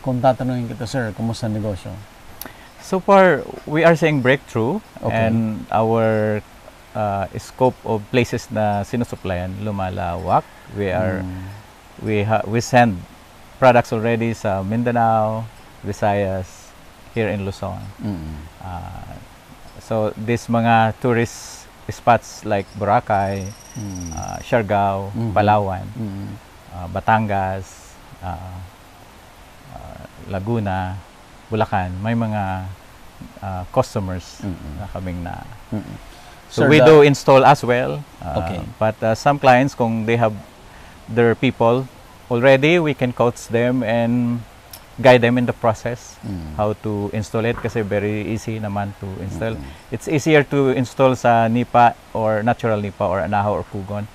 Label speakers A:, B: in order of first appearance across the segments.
A: Kung tatanungin kita, sir, kumusta negosyo?
B: So far, we are seeing breakthrough,
A: Okay.
B: and our scope of places na sinusuplayan lumalawak. We send products already sa Mindanao, Visayas, here in Luzon. So these mga tourist spots like Boracay, Siargao, Palawan, Batangas, Laguna, Bulacan, may mga customers na kaming na. So
A: Sir,
B: we do install as well.
A: Okay.
B: But some clients, kung they have their people already, we can coach them and guide them in the process how to install it, kasi very easy naman to install. It's easier to install sa nipa or natural nipa or anahaw or pugon.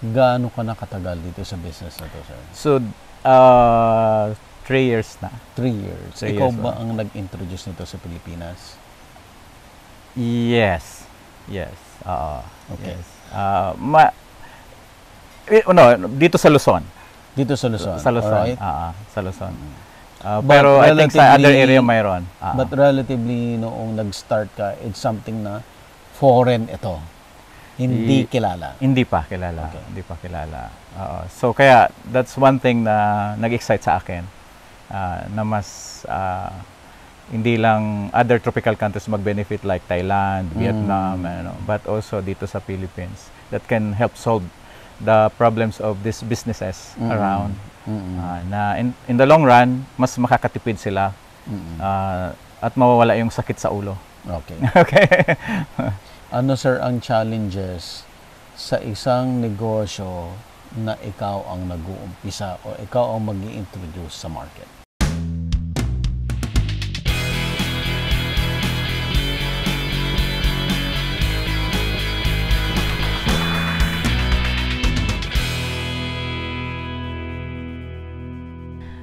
A: Gaano ka nakatagal dito sa business na to, sir?
B: So 3 years na.
A: 3 years.
B: 3
A: Ikaw
B: years,
A: ba ang nag-introduce nito sa Pilipinas?
B: Yes.
A: Okay.
B: Yes. Dito sa Luzon.
A: Dito sa Luzon?
B: Sa Luzon.
A: Alright.
B: Sa Luzon. Pero I think sa other area mayroon.
A: But relatively, noong nag-start ka, it's something na foreign ito. Hindi kilala.
B: Hindi pa kilala.
A: Okay.
B: Hindi pa kilala. So kaya that's one thing na nag-excite sa akin, na mas hindi lang other tropical countries mag-benefit like Thailand, Vietnam, but also dito sa Philippines that can help solve the problems of these businesses around. Na in the long run, mas makakatipid sila at mawawala yung sakit sa ulo.
A: Okay.
B: Okay.
A: Ano, sir, ang challenges sa isang negosyo na ikaw ang nag-uumpisa o ikaw ang mag-i-introduce sa market?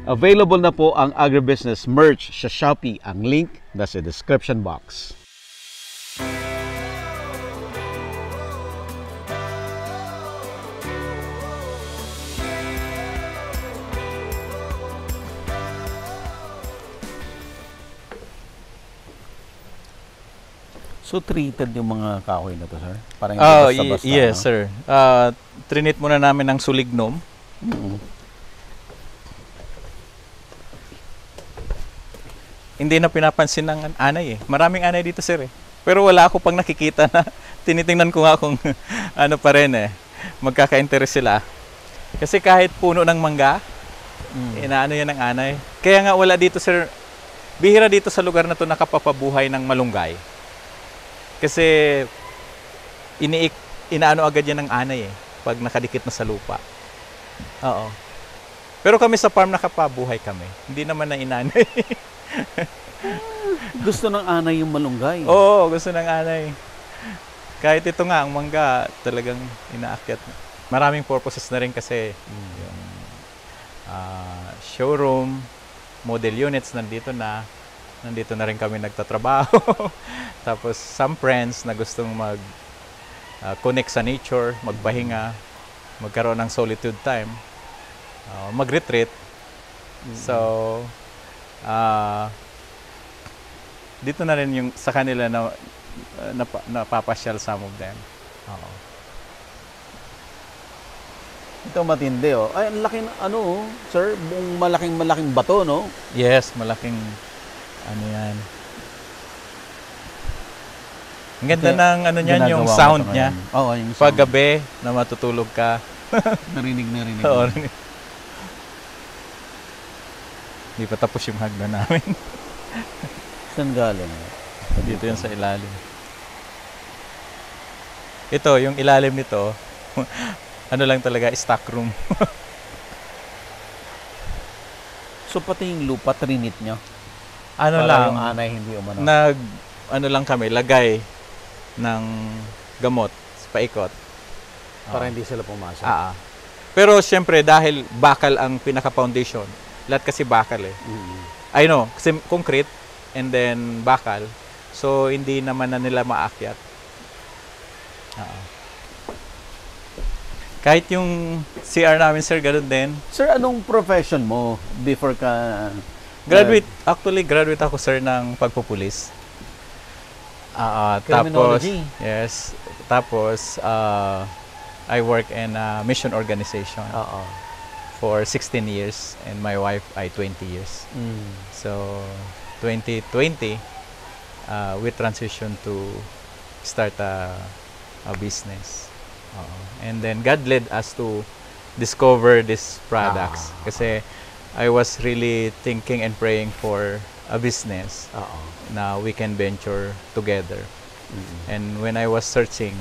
A: Available na po ang agribusiness merch sa Shopee. Ang link nasa description box. So, treated yung mga kahoy na to, sir? Parang hindi basta-basta,
B: yes,
A: no?
B: sir. Trinit muna namin ng sulignum. Hindi na pinapansin ng anay eh. Maraming anay dito, sir eh. Pero wala ako pang nakikita na tinitingnan ko nga kung ano pa rin eh. Magkaka-interest sila. Kasi kahit puno ng mangga, inaano yan ng anay. Kaya nga wala dito, sir. Bihira dito sa lugar na to nakapapabuhay ng malunggay. Kasi inaano agad yan ng anay eh. Pag nakadikit na sa lupa. Oo. Pero kami sa farm nakapabuhay kami. Hindi naman na inanay.
A: Gusto ng anay yung malunggay.
B: Oo, gusto ng anay. Kahit ito nga, ang mangga talagang inaakyat. Maraming purposes na rin kasi yung showroom, model units nandito na rin kami nagtatrabaho. Tapos some friends na gustong connect sa nature, magpahinga, magkaroon ng solitude time, mag-retreat. So dito na rin yung sa kanila na napapasyal some of them.
A: Ito matindi, oh. Ay, ang laking, sir, buong malaking bato, no?
B: Yes, malaking, yan. Ang ganda ng, niyan, yung sound niya.
A: Oo, yung sound.
B: Pag gabi, na matutulog ka.
A: Narinig.
B: Oo, narinig. Hindi pa tapos yung hagdan namin.
A: Saan galing?
B: Dito yun sa ilalim. Ito, yung ilalim nito, ano lang talaga, stock room.
A: So pati yung lupa, trinit nyo?
B: Ano
A: para
B: lang,
A: yung anay hindi umano?
B: Ano lang kami, lagay ng gamot sa paikot.
A: Para hindi sila pumasok?
B: Pero syempre, dahil bakal ang pinaka-foundation, lahat kasi bakal eh. I know, kasi concrete and then bakal. So, hindi naman na nila maakyat. Kahit yung CR namin, sir, ganun din.
A: Sir, anong profession mo before ka...
B: Graduate ako, sir, ng pagpupulis. Tapos,
A: Criminology.
B: yes. Tapos, I work in a mission organization
A: Oo.
B: for 16 years and my wife ay 20 years.
A: Mm.
B: So, 2020, we transitioned to start a business. And then God led us to discover these products. Kasi I was really thinking and praying for a business
A: Oo.
B: na we can venture together.
A: Mm.
B: And when I was searching,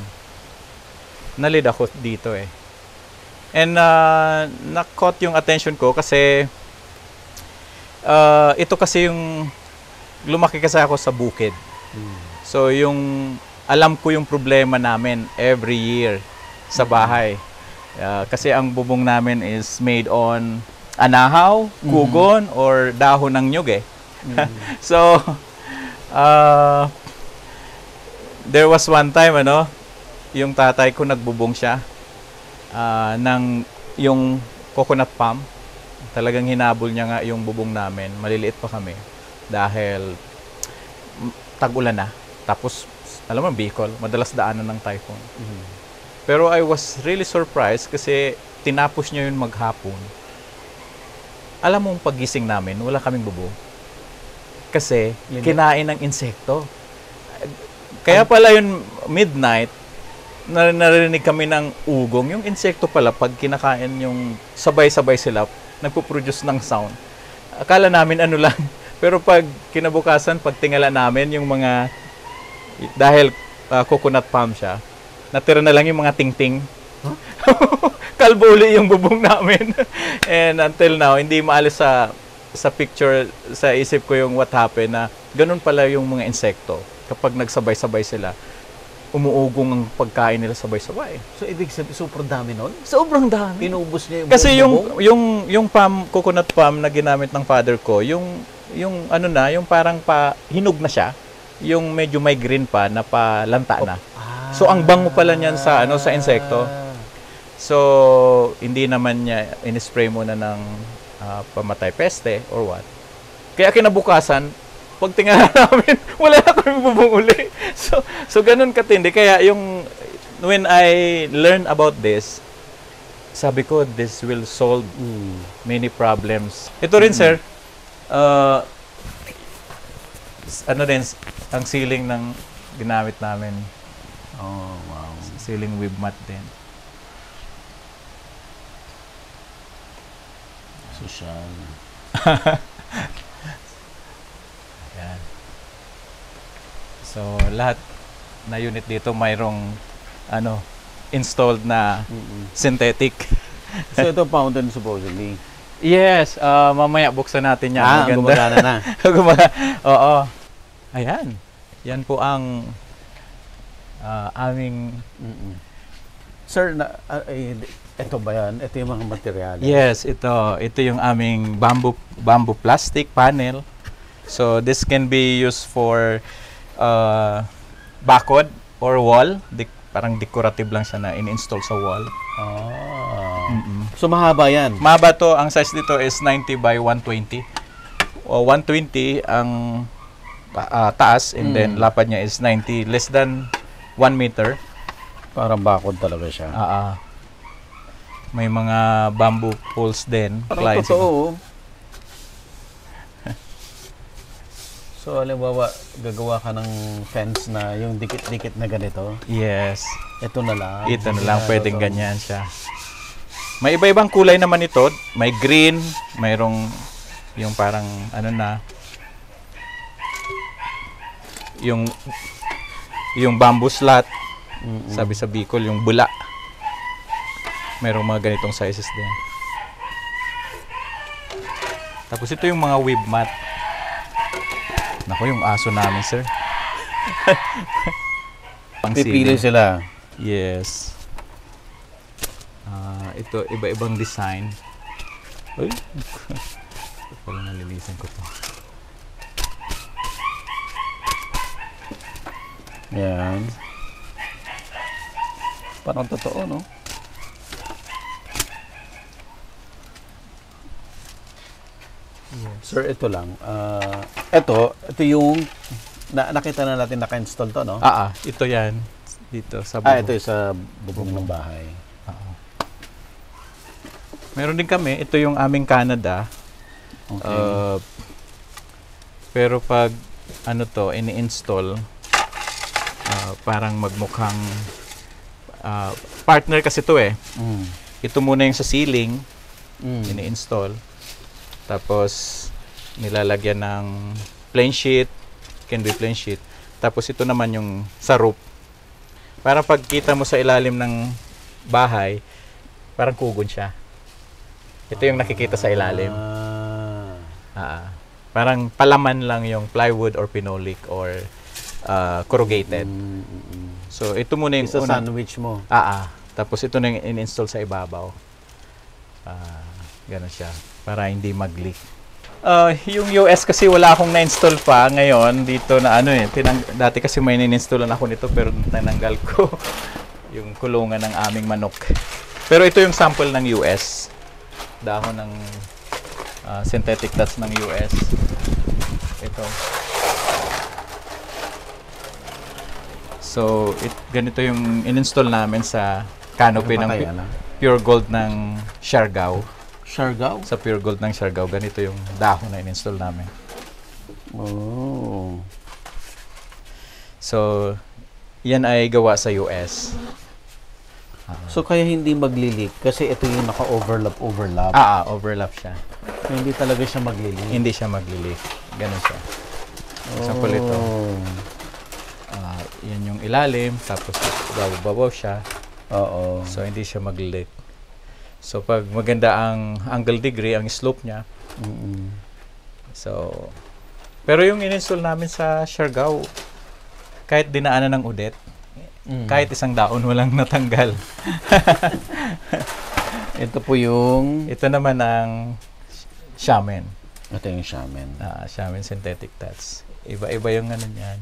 B: nalid ako dito eh. And na-caught yung attention ko kasi ito kasi yung lumaki kasi ako sa bukid.
A: Mm.
B: So yung alam ko yung problema namin every year sa bahay. Kasi ang bubong namin is made on anahaw, kugon, or dahon ng nyug eh. So, there was one time, yung tatay ko nagbubong siya ng yung coconut palm. Talagang hinabol niya nga yung bubong namin. Maliliit pa kami dahil tag-ulan na. Tapos, alam mo, Bicol, madalas daanan ng typhoon. Pero I was really surprised kasi tinapos niya yun maghapon. Alam mo, pagising namin, wala kaming bubong. Kasi kinain ng insekto. Kaya pala yun midnight, narinig kami ng ugong. Yung insekto pala, pag kinakain yung sabay-sabay sila, nagpo-produce ng sound. Akala namin ano lang. Pero pag kinabukasan, pag tingala namin yung mga, dahil coconut palm siya, natira na lang yung mga ting-ting. Huh? Kalbo uli yung bubong namin. And until now, hindi maalis sa picture, sa isip ko yung what happened na ganun pala yung mga insekto. Kapag nagsabay-sabay sila, umuugong ang pagkain nila sabay-sabay.
A: So, ibig sabihin, sobrang dami nun?
B: Sobrang dami.
A: Inubos niya yung
B: Kasi
A: bubong?
B: yung palm, coconut palm na ginamit ng father ko, yung yung parang hinog na siya, yung medyo may green pa na palanta na. So ang bango pala niyan sa sa insekto. So hindi naman niya in-spray muna ng pamatay peste or what. Kaya kinabukasan, pag tingnan namin, wala na kami bubong uli. So ganun katindi. Kaya when I learned about this, sabi ko, this will solve many problems. Ito rin, sir, ang ceiling ng ginamit namin.
A: Oh, wow.
B: Ceiling with mat din.
A: Social.
B: Yan. So, lahat na unit dito mayroong installed na synthetic.
A: So, ito fountain supposedly.
B: Yes, mamaya buksan natin yan. Maganda.
A: Gumagana na.
B: Oo. Ayan. Yan po ang aming...
A: Sir, ito ba yan? Ito yung mga materyales?
B: Yes, ito yung aming bamboo plastic panel. So this can be used for bakod or wall. Parang decorative lang siya na in-install sa wall.
A: So mahaba yan?
B: Mahaba to. Ang size dito is 90 by 120. O 120 ang taas and then lapad niya is 90, less than 1 meter.
A: Parang bakod talaga siya.
B: May mga bamboo poles din.
A: Parang totoo. So, halimbawa, gagawa ka ng fence na yung dikit-dikit na ganito.
B: Yes.
A: Ito na lang.
B: Ito na lang, pwedeng ganyan siya. May iba-ibang kulay naman ito. May green, mayroong yung parang yung bamboo slat. Sabi sa Bicol, yung bula. Mayroong mga ganitong sizes din. Tapos ito yung mga weave mat. Naku, yung aso namin, sir.
A: Pipili sila.
B: Yes. Ito, iba-ibang design. Uy. Pala nalilisan ko to.
A: Yan. Parang totoo, no? Sir, ito lang. Ito yung nakita na natin naka-install to, no?
B: Ito yan. Dito sa
A: Ito yung sa bubong ng bahay.
B: Meron din kami. Ito yung aming Canada.
A: Okay.
B: Pero pag ini-install, parang magmukhang partner kasi to eh. Ito muna yung sa ceiling, ini-install. Tapos, nilalagyan ng plain sheet, can be plain sheet. Tapos, ito naman yung sa roof. Para pagkita mo sa ilalim ng bahay, parang kugon siya. Ito yung nakikita sa ilalim. Parang palaman lang yung plywood or pinolik or corrugated. So, ito muna yung
A: Isa sandwich mo.
B: Tapos, ito na yung in-install sa ibabaw. Ganun siya. Para hindi mag-leak. Yung US kasi wala akong na-install pa ngayon dito na dati kasi may in-installan ako nito pero tinanggal ko yung kulungan ng aming manok. Pero ito yung sample ng US. Dahon ng synthetic dots ng US. Ito. So, ganito yung in-install namin sa canopy ng pure gold ng Siargao.
A: Siargao?
B: Sa pure gold ng Siargao, ganito yung dahon na in-install namin.
A: Oh.
B: So, yan ay gawa sa US.
A: So, kaya hindi maglilik kasi ito yung naka-overlap.
B: Overlap siya.
A: So, hindi talaga siya maglilik.
B: Hindi siya maglilik. Ganun siya. Example ito. Yan yung ilalim, tapos babaw siya.
A: Oo.
B: So, hindi siya maglilik. So, pag maganda ang angle degree, ang slope niya. So, pero yung in-install namin sa Siargao, kahit dinaanan ng udet, kahit isang daon walang natanggal.
A: Ito po yung...
B: Ito naman ang Xiamen.
A: Ito yung Xiamen.
B: Xiamen synthetic dots. Iba-iba yung niyan.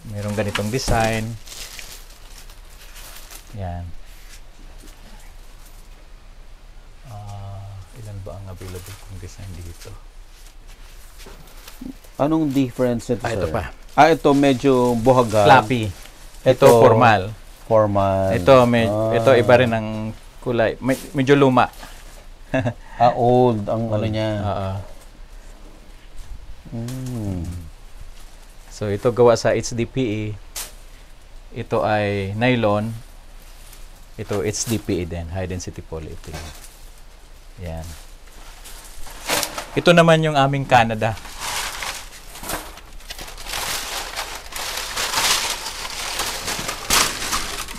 B: Mayroong ganitong design. Yan. Ilan ba ang available kong design dito?
A: Anong difference ito,
B: Ito
A: sir?
B: pa.
A: Ito medyo buhagan.
B: Flappy. Ito formal.
A: Formal.
B: Ito iba rin ang kulay. Medyo luma.
A: Old ang ano niya.
B: So, ito gawa sa HDPE. Ito ay nylon. Ito HDPE din. High density polyethylene. Yan. Ito naman yung aming Canada.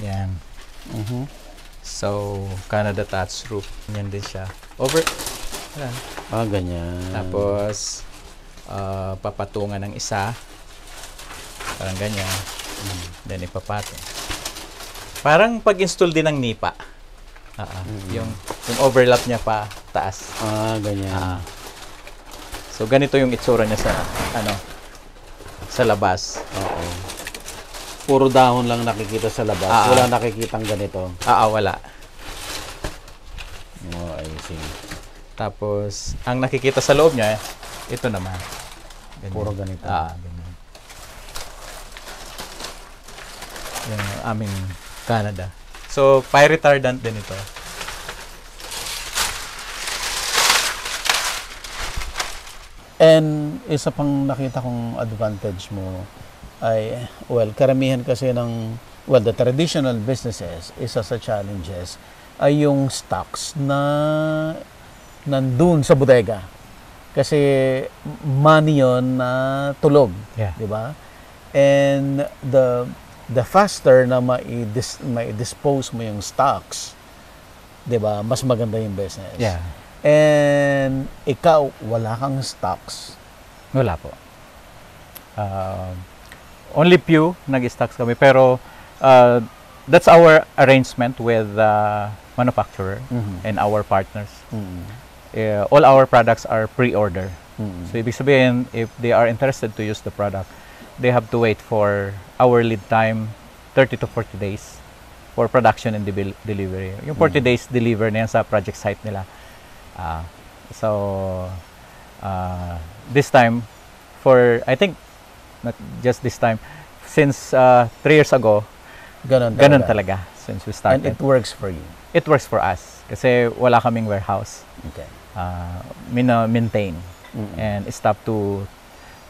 B: Yan. So, Canada thatch roof. Yan din siya.
A: Ganyan.
B: Tapos, papatungan ng isa. Parang ganyan. Then, ipapatong. Parang pag-install din ng nipa. Yung overlap niya pa taas.
A: Ganyan.
B: So, ganito yung itsura niya sa labas.
A: Oo. Puro dahon lang nakikita sa labas. Wala nakikitang ganito.
B: Wala.
A: I see.
B: Tapos, ang nakikita sa loob niya, ito naman. Ganyan.
A: Puro ganito.
B: Ganyan. Yan ang aming Canada. So, fire retardant din ito.
A: And isa pang nakita kong advantage mo ay, karamihan kasi the traditional businesses, isa sa challenges ay yung stocks na nandun sa bodega. Kasi money yun na tulog.
B: Yeah.
A: Di ba? And the faster na mai-dispose mo yung stocks, 'di ba? Mas maganda yung business.
B: Yeah.
A: And ikaw wala kang stocks.
B: Wala po. Only few nag-stocks kami pero that's our arrangement with the manufacturer and our partners. All our products are pre-order. So ibig sabihin if they are interested to use the product, they have to wait for our lead time 30 to 40 days for production and delivery. Yung 40 days deliver na yan sa project site nila. So This time, I think, not just this time, since 3 years ago, ganun talaga since we started.
A: And it works for you?
B: It works for us. Kasi wala kaming warehouse.
A: Okay.
B: Maintain. And stop to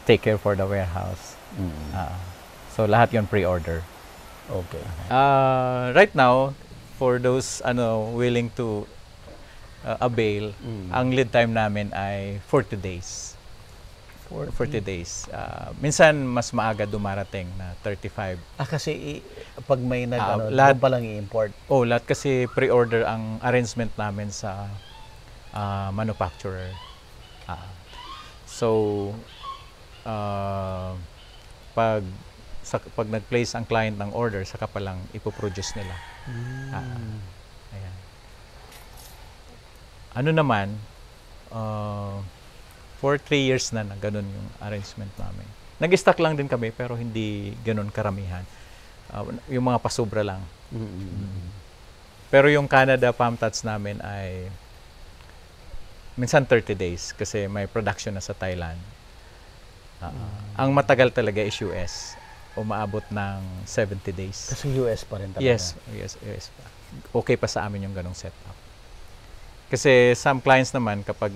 B: take care for the warehouse. So lahat yon pre-order.
A: Okay.
B: Right now, for those willing to avail, ang lead time namin ay 40 days. 40 days. Minsan mas maaga dumarating na 35.
A: Kasi pag may
B: lahat
A: pa lang i-import.
B: Lahat kasi pre-order ang arrangement namin sa manufacturer. So pag nag-place ang client ng order, saka pa lang ipoproduce nila. Ayan. Ano naman, for 3 years na ganun yung arrangement namin. Nag-stock lang din kami pero hindi ganun karamihan. Yung mga pasobra lang. Pero yung Canada Palm Tots namin ay minsan 30 days kasi may production na sa Thailand. Ang matagal talaga is US. Umaabot ng 70 days.
A: Kasi US pa rin talaga.
B: Yes, US pa. Okay pa sa amin yung ganung setup. Kasi some clients naman kapag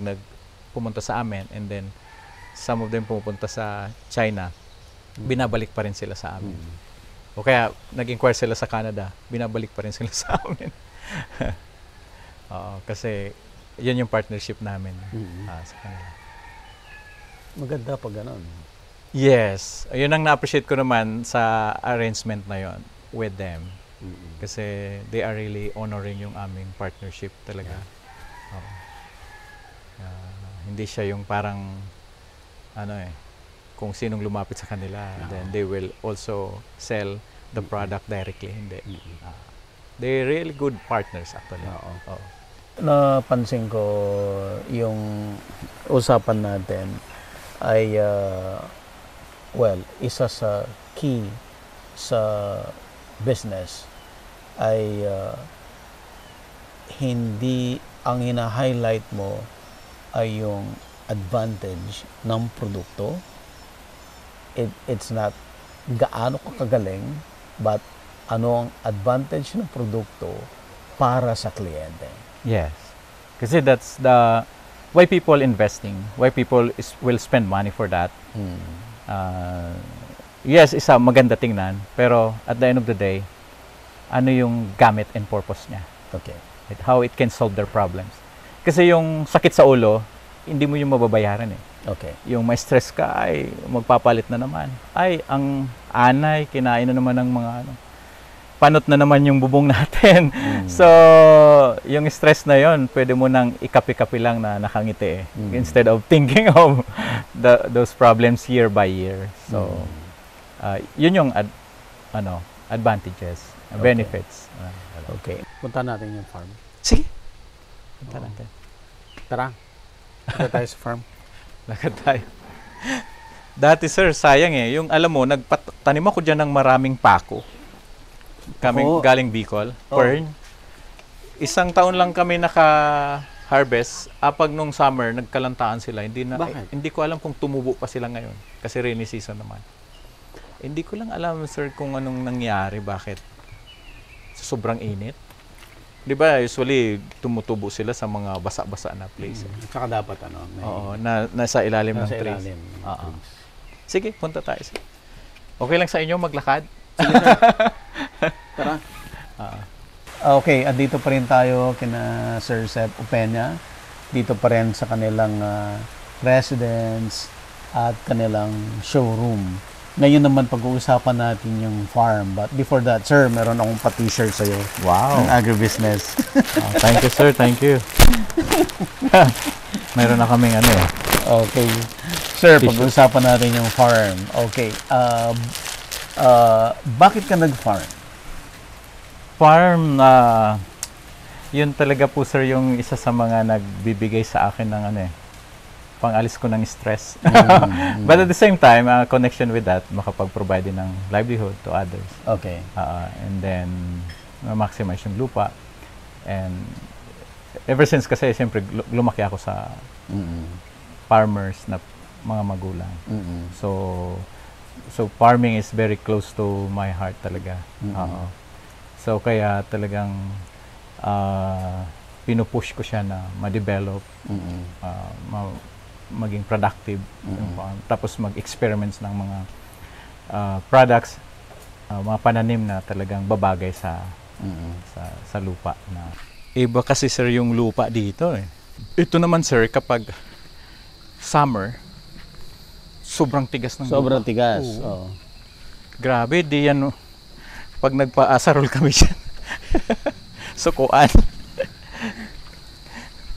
B: pumunta sa amin and then some of them pumupunta sa China, binabalik pa rin sila sa amin. O kaya nag-inquire sila sa Canada, binabalik pa rin sila sa amin. Kasi yun yung partnership namin sa kanila.
A: Maganda pag ganon.
B: Yes. Yun ang na-appreciate ko naman sa arrangement na yon with them. Kasi they are really honoring yung aming partnership talaga. Hindi siya yung parang kung sinong lumapit sa kanila, then they will also sell the product directly. Hindi. They're really good partners actually.
A: Napansin ko yung usapan natin ay isa sa key sa business ay hindi ang hina-highlight mo ay yung advantage ng produkto. It's not gaano ka kagaling, but ano ang advantage ng produkto para sa kliyente.
B: Yes. Kasi that's the why people investing, why people will spend money for that. Yes, isa maganda tingnan, pero at the end of the day, ano yung gamit and purpose niya.
A: Okay.
B: How it can solve their problems. Kasi yung sakit sa ulo, hindi mo yung mababayaran eh.
A: Okay.
B: Yung may stress ka, ay magpapalit na naman. Ay, ang anay, kinain na naman ng mga panot na naman yung bubong natin. So, yung stress na yon, pwede mo nang ikapi-kapi lang na nakangiti eh. Instead of thinking of those problems year by year. So, yun yung advantages, benefits.
A: Okay. Punta natin yung farm.
B: Sige. Punta natin.
A: Tara. Punta tayo sa farm.
B: Lakad tayo. Dati sir, sayang eh. Yung alam mo, nagtanim ako dyan ng maraming pako. Galing Bicol. Fern. Isang taon lang kami naka-harvest. Pag nung summer, nagkalantaan sila. Hindi ko alam kung tumubo pa sila ngayon. Kasi rainy season naman. Hindi ko lang alam sir kung anong nangyari. Bakit? Sobrang init. Di ba, usually, tumutubo sila sa mga basa-basa na place.
A: Tsaka dapat,
B: nasa ilalim ng trees.
A: Ilalim ng trees.
B: Sige, punta tayo. Okay lang sa inyo maglakad?
A: Sige, sir. Tara. Okay, andito pa rin tayo kina Sir Sep Upenya. Dito pa rin sa kanilang residence at kanilang showroom. Ngayon naman pag-uusapan natin yung farm. But before that, sir, meron akong pa-t-shirt sa'yo.
B: Wow.
A: Ng agribusiness.
B: Thank you, sir. Thank you. Meron na kaming
A: Okay. Sir, pag-uusapan natin yung farm. Okay. Bakit ka nag-farm?
B: Farm, yun talaga po, sir, yung isa sa mga nagbibigay sa akin ng pang-alis ko ng stress. But at the same time, connection with that, makapag-provide din ng livelihood to others.
A: Okay.
B: And then, maximize yung lupa. And ever since kasi, siyempre, lumaki ako sa farmers na mga magulang.
A: Mm-mm.
B: So farming is very close to my heart talaga.
A: Mm-mm.
B: Oo. So kaya talagang pinupush ko siya na ma-develop,
A: Mm-mm.
B: maging productive yung
A: Mm-mm.
B: farm. Tapos mag-experiments ng mga products, mga pananim na talagang babagay sa
A: Mm-mm.
B: sa lupa na iba kasi sir yung lupa dito eh. Ito naman sir kapag summer sobrang tigas ng
A: Sobrang
B: lupa.
A: tigas.
B: Oo.
A: Oo.
B: Grabe, di yan pag nagpa-asarol kami siya. Sukuan.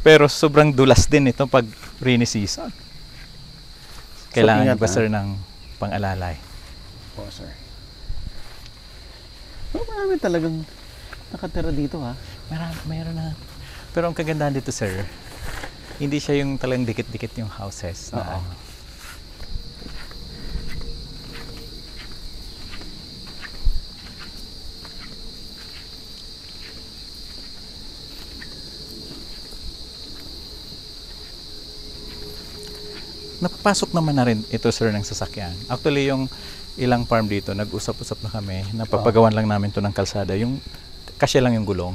B: Pero sobrang dulas din ito pag rainy season. Kailangan
A: ingat,
B: ba sir ng pang-alalay?
A: Po, sir. Marami talagang nakatira dito, ha?
B: Mayroon na. Pero ang kagandahan dito sir, hindi siya yung talagang dikit-dikit yung houses na
A: Oo.
B: ano. Napapasok naman na rin ito sir ng sasakyan. Actually yung ilang farm dito, nag-usap-usap na kami, napapagawan lang namin to ng kalsada. Yung kasya lang yung gulong.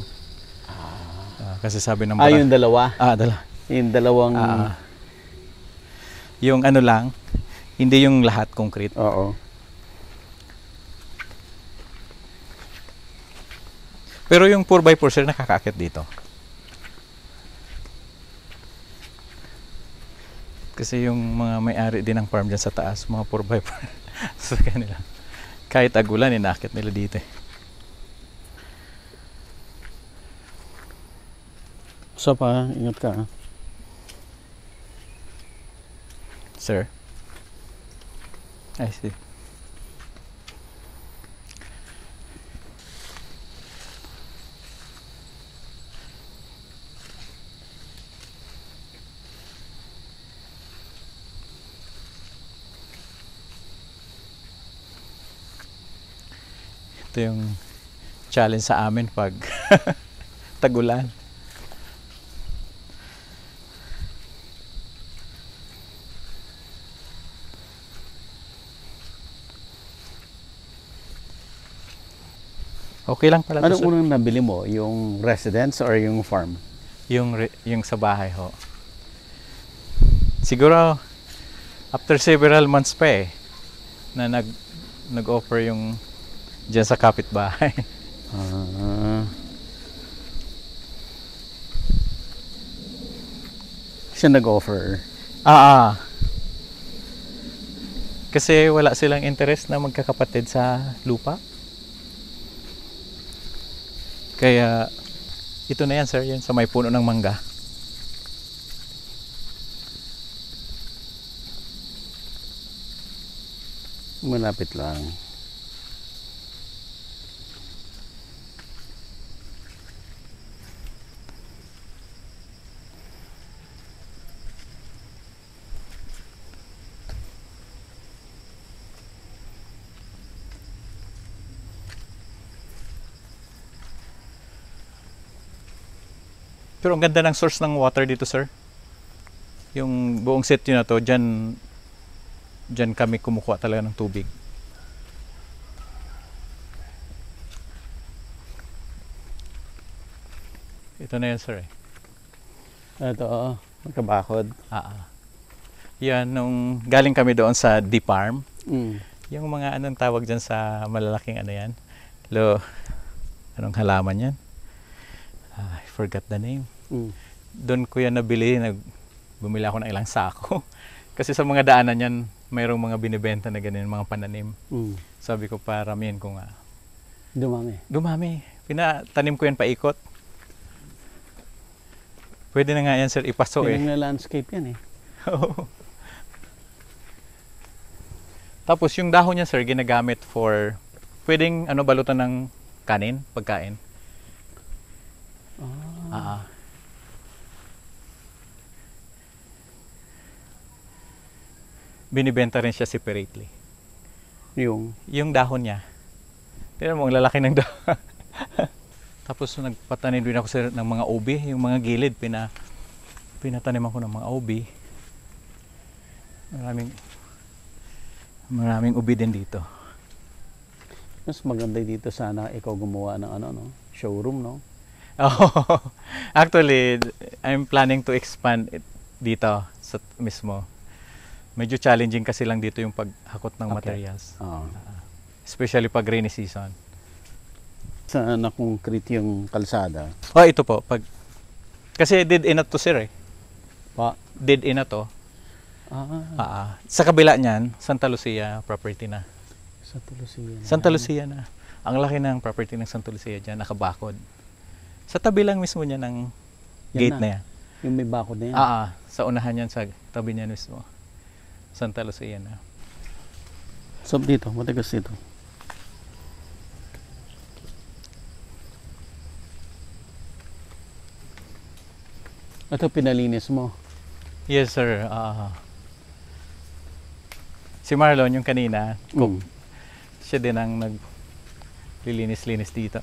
B: Kasi sabi ng
A: Yung dalawa.
B: dala.
A: Yung dalawang...
B: Yung ano lang, hindi yung lahat concrete.
A: Oo.
B: Pero yung 4x4 sir, nakakaakit dito. Kasi yung mga may-ari din ng farm dyan sa taas, mga 4x4 sa kanila. Kahit agulan, inakit nila dito.
A: So pa, ingat ka, ha?
B: Sir? I see. Ito yung challenge sa amin pag tagulan. Okay lang pala to,
A: Anong
B: sir.
A: unang nabili mo? Yung residence or yung farm?
B: Yung sa bahay ho. Siguro after several months pa na nag-offer yung diyan sa kapitbahay.
A: Siya nag-offer.
B: Kasi wala silang interest na magkakapatid sa lupa. Kaya ito na yan sir, yan sa may puno ng mangga.
A: Malapit lang.
B: Pero ang ganda ng source ng water dito sir. Yung buong sitio na to, dyan kami kumukuha talaga ng tubig. Ito na yan sir eh.
A: Ito, magkabakod.
B: Yan, nung galing kami doon sa deep farm,
A: Mm.
B: yung mga anong tawag dyan sa malalaking ano yan? Anong halaman yan? I forgot the name.
A: Mm.
B: Doon ko yan nabili, bumili ako ng ilang sako. Kasi sa mga daanan yan, mayroong mga binibenta na ganyan, mga pananim.
A: Mm.
B: Sabi ko, paramihin ko nga.
A: Dumami.
B: Pinatanim ko yan paikot. Pwede na nga yan sir, ipaso eh.
A: Pinang-landscape yan eh.
B: Tapos yung dahon niya sir, ginagamit for, pwedeng balutan ng kanin, pagkain. Binibenta rin siya separately. Yung dahon niya. Tignan mo, ang lalaki ng dahon. Tapos nagpatanim din ako sir ng mga ubi, yung mga gilid, pinatanim ako ng mga ubi. Maraming ubi din dito.
A: Mas maganda dito sana ikaw gumawa ng ano, no? Showroom, no?
B: Oh, actually, I'm planning to expand it dito sa mismo. Medyo challenging kasi lang dito yung paghakot ng materials.
A: Oo.
B: Especially pag rainy season.
A: Saan na concrete yung kalsada?
B: Oh, ito po. Kasi dead end na to, sir, eh.
A: Pa?
B: Dead end na to. Sa kabila niyan, Santa Lucia property na.
A: Santa Lucia na.
B: Santa Lucia na. Ang laki ng property ng Santa Lucia dyan, nakabakod. Sa tabi lang mismo niya ng gate na yan.
A: Yung may bakod na yan?
B: Sa unahan yan, sa tabi niya mismo. Santa Lucia na.
A: So dito, matigas dito. Ito pinalinis mo.
B: Yes, sir. Si Marlon, yung kanina, siya din ang naglilinis-linis dito.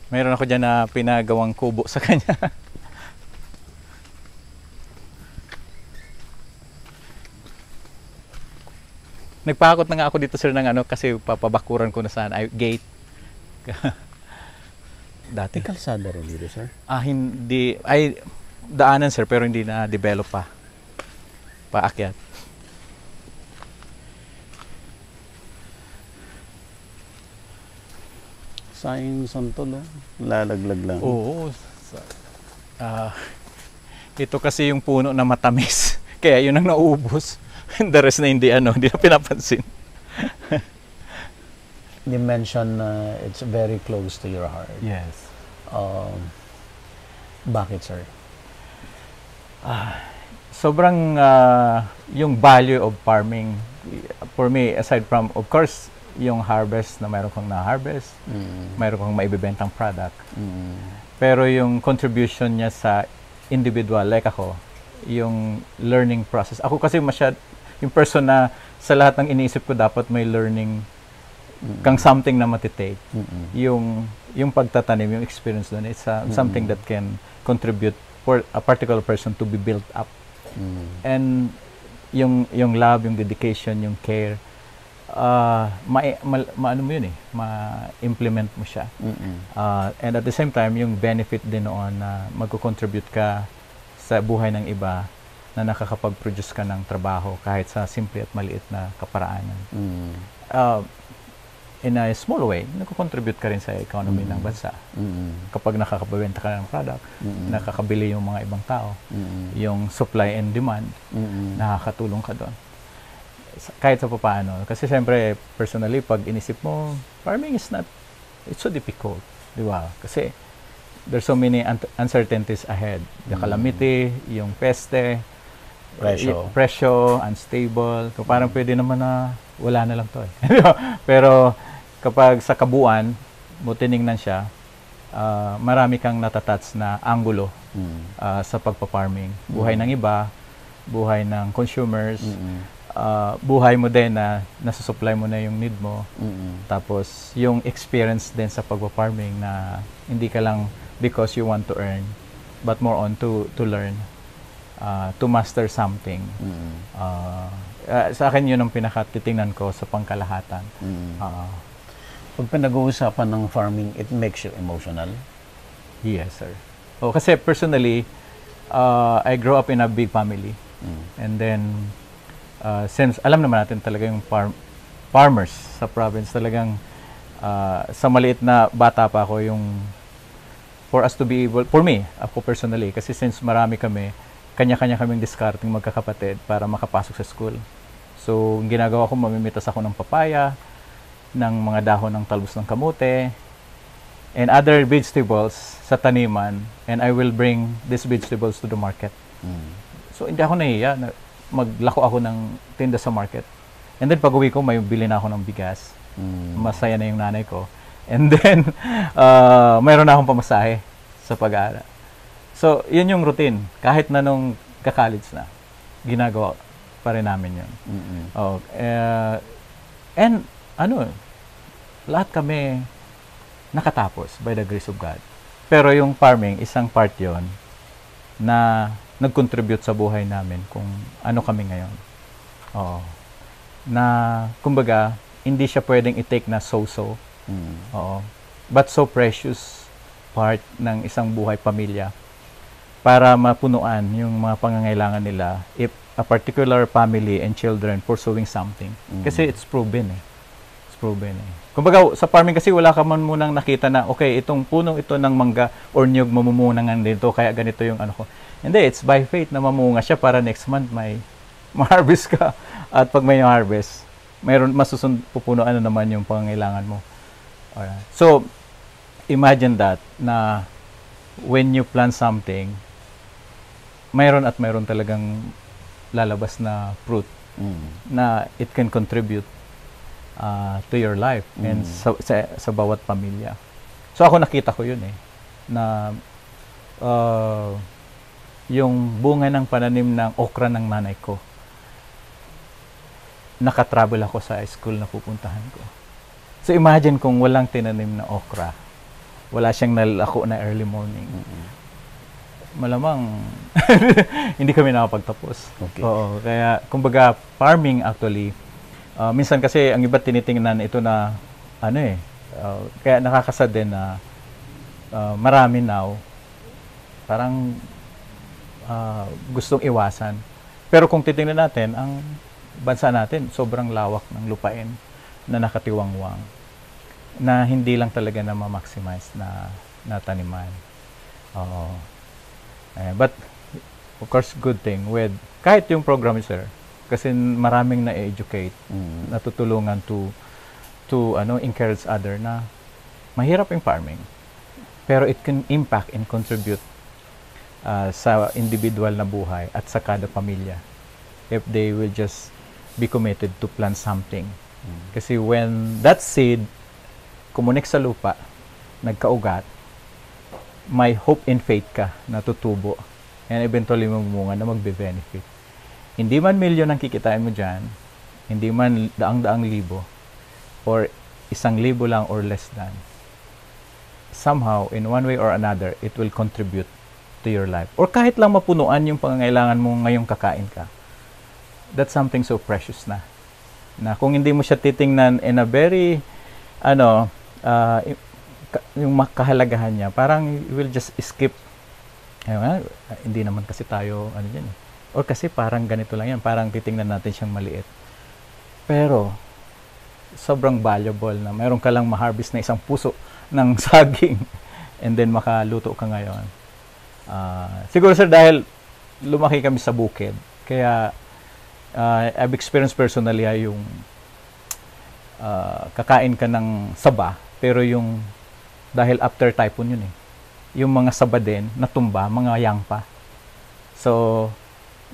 B: Mayroon ako dyan na pinagawang kubo sa kanya. Nagpahakot na nga ako dito, sir, ng ano, kasi papabakuran ko na sana gate. Dati.
A: May kalsada rin dito, sir?
B: Hindi. Ay, daanan, sir, pero hindi na develop pa. Paakyat.
A: Sayang santol, oh. Lalaglag lang.
B: Oo. Ito kasi yung puno na matamis. Kaya yun ang naubos. The rest na hindi na pinapansin.
A: You mentioned it's very close to your heart.
B: Yes.
A: Bakit, sir?
B: Sobrang yung value of farming for me, aside from, of course, yung harvest na mayroon kang na-harvest, mayroon kang maibibentang product. Pero yung contribution niya sa individual, like ako, yung learning process. Ako kasi yung person na sa lahat ng iniisip ko dapat may learning kang something na matitake. Yung pagtatanim, yung experience doon, it's something that can contribute for a particular person to be built up. And yung love, yung dedication, yung care, maano mo yun ma-implement mo siya. And at the same time, yung benefit din noon na magko-contribute ka sa buhay ng iba na nakakapag-produce ka ng trabaho kahit sa simple at maliit na kaparaanan. In a small way, nagko-contribute ka rin sa economy ng bansa. Kapag nakakabenta ka ng product, nakakabili yung mga ibang tao, yung supply and demand, nakakatulong ka doon. Kahit sa paano. Kasi siyempre, personally, pag inisip mo, farming is not, it's so difficult. Di ba? Kasi there's so many uncertainties ahead. The calamity, yung peste, presyo, unstable. So, parang pwede naman na wala na lang to. Pero kapag sa kabuuan, mo tinignan siya, marami kang natatats na angulo sa pagpa-farming. Buhay ng iba, buhay ng consumers, buhay mo din na nasusupply mo na yung need mo. Tapos yung experience din sa pagpa-farming na hindi ka lang because you want to earn, but more on to learn, to master something. Sa akin yun ang pinakatitingnan ko sa pangkalahatan.
A: Pag pinag-uusapan ng farming, it makes you emotional?
B: Yes, sir. Kasi personally, I grew up in a big family. And then, since alam naman natin talaga yung farmers sa province, talagang sa maliit na bata pa ako, yung for us to be able, for me, ako personally, kasi since marami kami, kanya-kanya kaming discarding magkakapatid para makapasok sa school. So, ang ginagawa ko, mamimitas ako ng papaya, ng mga dahon ng talbos ng kamote, and other vegetables sa taniman, and I will bring these vegetables to the market. So, hindi ako nahiya. Maglako ako ng tinda sa market. And then, pag-uwi ko, may bili na ako ng bigas. Masaya na yung nanay ko. And then, mayroon na akong pamasahe sa pag-aaral. So, yun yung routine. Kahit na nung ka-college na, ginagawa pa rin namin yun. And, lahat kami nakatapos by the grace of God. Pero yung farming, isang part yon na nag-contribute sa buhay namin kung ano kami ngayon. Oo. Na, kumbaga, hindi siya pwedeng i-take na so-so. Oo. But so precious part ng isang buhay pamilya para mapunuan yung mga pangangailangan nila if a particular family and children pursuing something. Kasi it's proven eh. It's proven eh. Kumbaga, sa farming kasi wala ka man munang nakita na, okay, itong punong ito ng mangga or niyog mamumunangan dito, kaya ganito yung ano ko. Hindi, it's by faith na mamunga siya para next month may ma-harvest ka. At pag may harvest, mayroon pupunuan na naman yung pangangailangan mo. Alright. So, imagine that na when you plant something, mayroon at mayroon talagang lalabas na fruit na it can contribute to your life and sa bawat pamilya. So ako nakita ko yun eh, na yung bunga ng pananim ng okra ng nanay ko, nakatravel ako sa school na pupuntahan ko. So imagine kung walang tinanim na okra, wala siyang nalako na early morning. Malamang hindi kami nakapagtapos.
A: Okay.
B: Oo, kaya kumbaga farming actually, minsan kasi ang iba tinitingnan ito na ano eh, kaya nakakasad din na marami now parang gustong iwasan. Pero kung titingnan natin, ang bansa natin sobrang lawak ng lupain na nakatiwangwang na hindi lang talaga na ma-maximize na taniman. Oo. But of course, good thing with kahit yung program, sir, kasi maraming na-educate, natutulungan to encourage other na mahirap yung farming, pero it can impact and contribute sa individual na buhay at sa kada pamilya if they will just be committed to plant something. Kasi when that seed kumunik sa lupa, nagkaugat, may hope and faith ka na tutubo and eventually mamunga na magbe-benefit. Hindi man milyon ang kikitain mo dyan, hindi man daang-daang libo, or 1,000 lang or less than, somehow, in one way or another, it will contribute to your life. Or kahit lang mapunuan yung pangangailangan mo ngayong kakain ka, that's something so precious na. Na kung hindi mo siya titingnan in a very, yung makahalagahan niya, parang you will just skip. Hindi naman kasi tayo, yan eh. Or kasi parang ganito lang yan, parang titingnan natin siyang maliit. Pero, sobrang valuable na mayroon ka lang ma-harvest na isang puso ng saging and then makaluto ka ngayon. Siguro sir, dahil lumaki kami sa bukid, kaya I've experienced personally yung kakain ka ng saba, pero yung dahil after typhoon yun eh. Yung mga saba din, natumba, mga yang pa. So,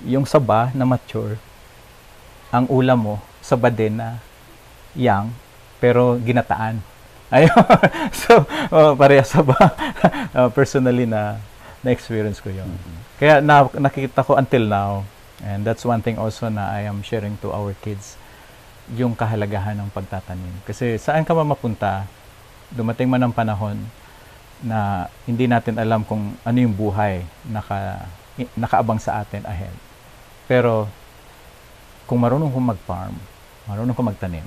B: yung saba na mature, ang ulam mo, saba din na yang, pero ginataan. Ayun. So, parehas saba. Personally na-experience ko yun. Kaya nakikita ko until now, and that's one thing also na I am sharing to our kids, yung kahalagahan ng pagtatanim. Kasi saan ka mapunta, dumating man ang panahon na hindi natin alam kung ano yung buhay nakaabang sa atin ahead. Pero kung marunong kong mag-farm, marunong kong magtanim,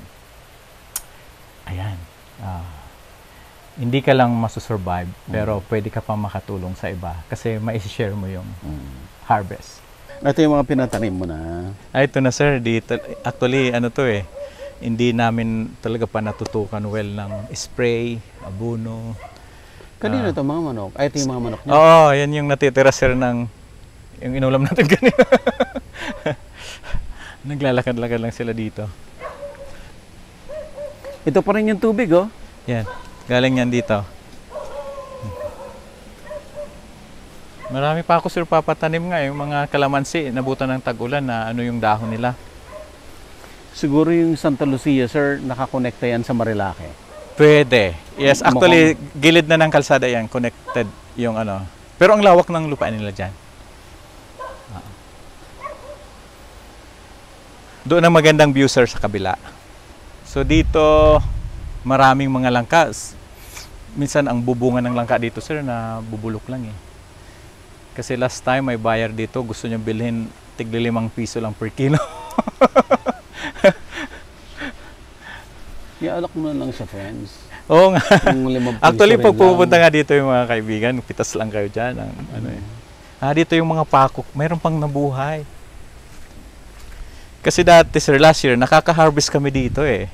B: ayan, hindi ka lang masusurvive, pero pwede ka pang makatulong sa iba kasi ma-share mo yung harvest.
A: Ito yung mga pinatanim mo na.
B: Ito na sir, dito, actually hindi namin talaga pa natutukan well ng spray, abono.
A: Kanino ito mga manok? Ay, ito yung mga manok niya?
B: Oo, yan yung natitira sir ng yung inulam natin kanina. Naglalakad-lakad lang sila dito.
A: Ito pa rin yung tubig, oh.
B: Yan, galing yan dito. Marami pa ako sir papatanim nga, yung mga kalamansi, nabutan ng tag-ulan na ano yung dahon nila.
A: Siguro yung Santa Lucia, sir, nakakonekta yan sa Marilake.
B: Pwede. Yes, actually, gilid na ng kalsada yan, connected yung ano. Pero ang lawak ng lupain nila dyan. Doon ang magandang view, sir, sa kabila. So, dito, maraming mga langka. Minsan, ang bubungan ng langka dito, sir, na bubulok lang eh. Kasi last time may buyer dito, gusto niya bilhin tigli 5 piso lang per kilo.
A: Ialok mo na lang sa friends.
B: Oo nga.
A: Yung 5 piso
B: Actually,
A: rin
B: pag pupunta
A: lang.
B: nga dito yung mga kaibigan, pitas lang kayo dyan. Ano eh. Dito yung mga pakok, mayroon pang nabuhay. Kasi dati, sir, last year, nakaka-harvest kami dito eh.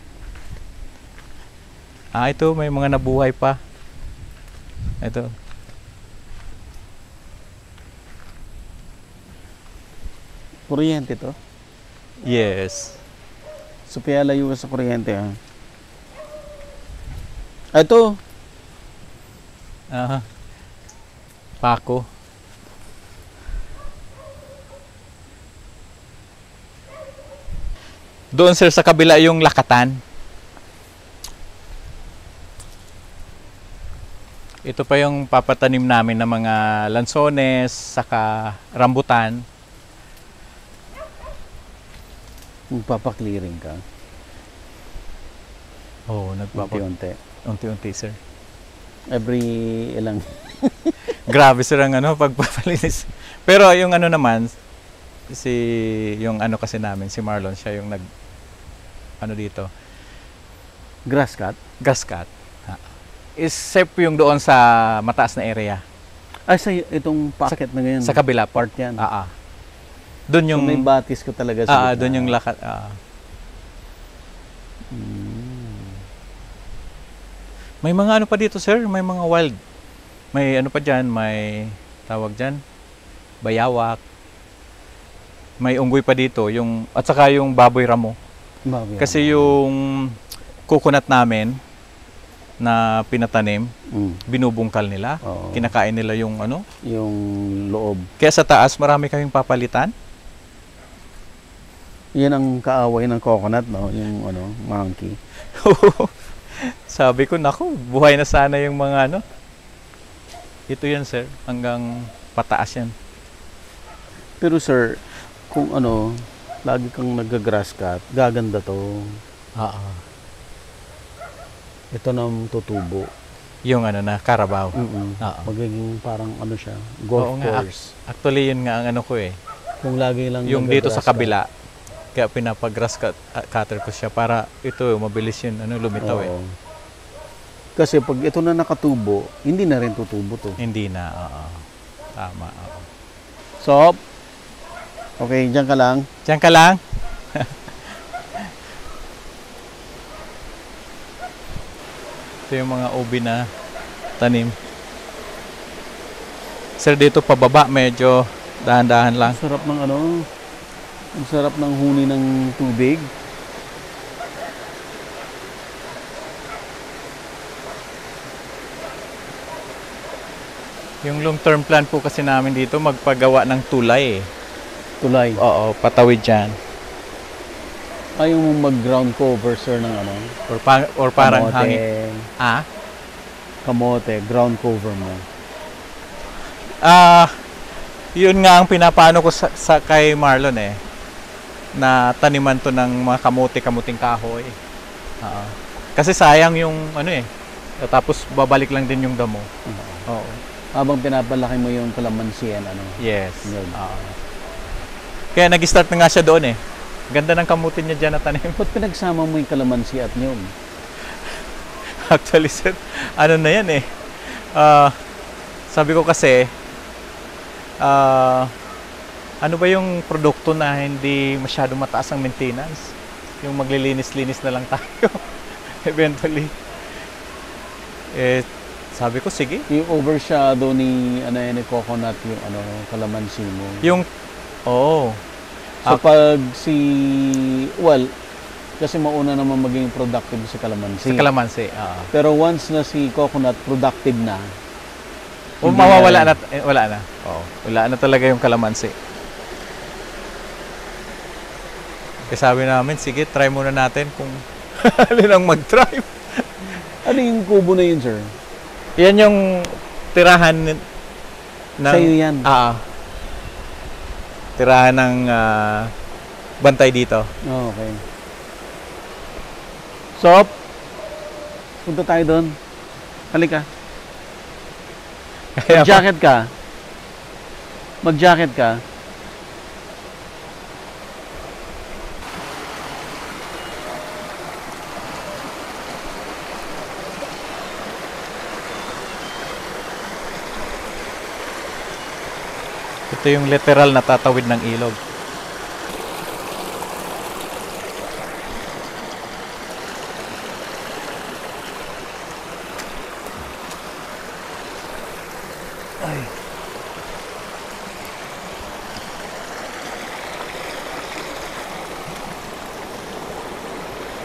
B: Ito, may mga nabuhay pa. Ito.
A: Kuryente to.
B: Yes.
A: So, kaya layo ka sa kuryente, ha? Ito.
B: Pako. Doon, sir, sa kabila yung lakatan. Ito pa yung papatanim namin ng mga lansones, saka rambutan.
A: Magpapaklearing ka.
B: Oo,
A: Unti-unti.
B: unti-unti, sir.
A: Every ilang...
B: Grabe, sir, ang pagpapalinis. Pero yung naman, yung kasi namin, si Marlon, siya yung dito,
A: Grass cut?
B: gas cut. Except yung doon sa mataas na area.
A: Ay, sa itong pocket na ganyan.
B: Sa kabila,
A: part yan.
B: Doon
A: So,
B: yung
A: may batis ka talaga sa gitna.
B: doon yung lakat. May mga pa dito, sir, may mga wild. May pa diyan, may tawag diyan, bayawak. May unggoy pa dito, at saka yung baboy ramo.
A: Baboy
B: Kasi yung coconut namin na pinatanim, binubungkal nila.
A: Oo.
B: Kinakain nila yung
A: yung loob.
B: Kaya sa taas, marami kaming papalitan.
A: Yan ang kaaway ng coconut, no? Yung monkey.
B: Sabi ko, naku, buhay na sana yung mga Ito yan, sir. Hanggang pataas yan.
A: Pero sir, kung lagi kang nag-grass cut, gaganda to. Ito na tutubo.
B: Yung na, Carabao.
A: Magiging parang siya, golf
B: Oo nga,
A: course.
B: Actually, yun nga ang ko eh.
A: Kung lagi lang
B: Yung dito sa
A: nag-grass cut.
B: kabila, kaya pinapag-grass cutter ko siya para ito, mabilis yun, lumitaw eh.
A: Oo. Kasi pag ito na nakatubo, hindi na rin tutubo to.
B: Hindi na, tama.
A: So, okay, diyan ka lang.
B: Diyan ka lang. Ito yung mga ubi na tanim. Sir, dito pababa, medyo dahan-dahan lang.
A: Ang sarap ng ang sarap ng huni ng tubig.
B: Yung long-term plan po kasi namin dito, magpagawa ng tulay eh.
A: Tulay.
B: Oo, patawid dyan.
A: Ayaw mong mag-ground cover, sir, ng
B: Or parang
A: kamote,
B: hangin.
A: Kamote, ground cover mo.
B: Yun nga ang pinapano ko sa kay Marlon eh. Na taniman to ng mga kamuting kahoy. Kasi sayang yung tapos babalik lang din yung damo. Oo.
A: Habang pinapalaki mo yung kalamansi yan,
B: Yes.
A: Yun.
B: Kaya nag-start na nga siya doon eh. Ganda ng kamutin niya dyan na tanim.
A: Ba't pinagsama mo yung kalamansi at nyug?
B: Actually, sir, na yan eh. Sabi ko kasi, ano ba yung produkto na hindi masyadong mataas ang maintenance? Yung maglilinis-linis na lang tayo. Eventually. Sabi ko, sige.
A: Yung overshadow ni coconut yung kalamansi mo. So pag kasi mauna naman maging productive si kalamansi.
B: Sa kalamansi,
A: Pero once na si coconut productive na,
B: mawawala na, wala na. Oo. Wala na talaga yung kalamansi. Kaya sabi namin, sige, try muna natin kung alin ang mag-try.
A: ano yung kubo na yun, sir?
B: Yan yung tirahan ng...
A: Sa'yo yan?
B: Tirahan ng bantay dito.
A: Okay. So, punta tayo doon. Halika.
B: Kaya
A: Jacket ka. Mag-jacket ka.
B: Ito yung literal na tatawid ng ilog.
A: Ay.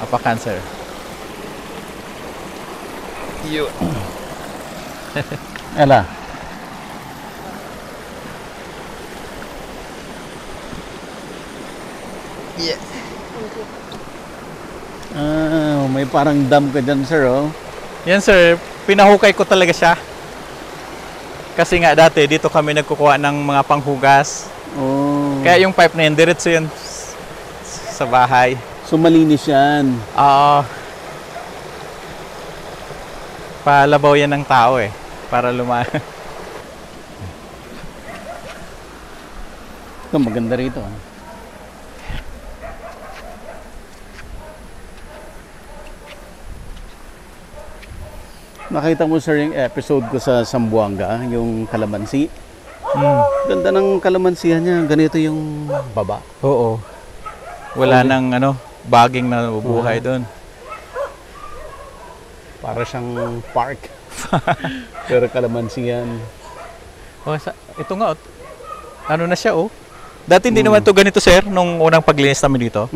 B: Apa cancer? Yun.
A: Ala.
B: Yeah.
A: May parang dam ka dyan, sir, oh.
B: Yan sir, pinahukay ko talaga siya. Kasi nga dati dito kami nagkukuha ng mga panghugas.
A: Oh.
B: Kaya yung pipe na yun, diretso yun sa bahay.
A: So, malinis yan.
B: Oo. Palabaw yan ng tao eh. Para
A: Ito, maganda rito, ah. Nakita mo, sir, yung episode ko sa Zamboanga, yung kalamansi. Ganda ng kalamansihan niya. Ganito yung baba.
B: Oo. Wala nang baging na bubuhay doon.
A: Para siyang park. Pero kalamansihan.
B: Oh, ito nga, ano na siya, oh. Dati hindi naman to ganito, sir, nung unang paglinis namin dito.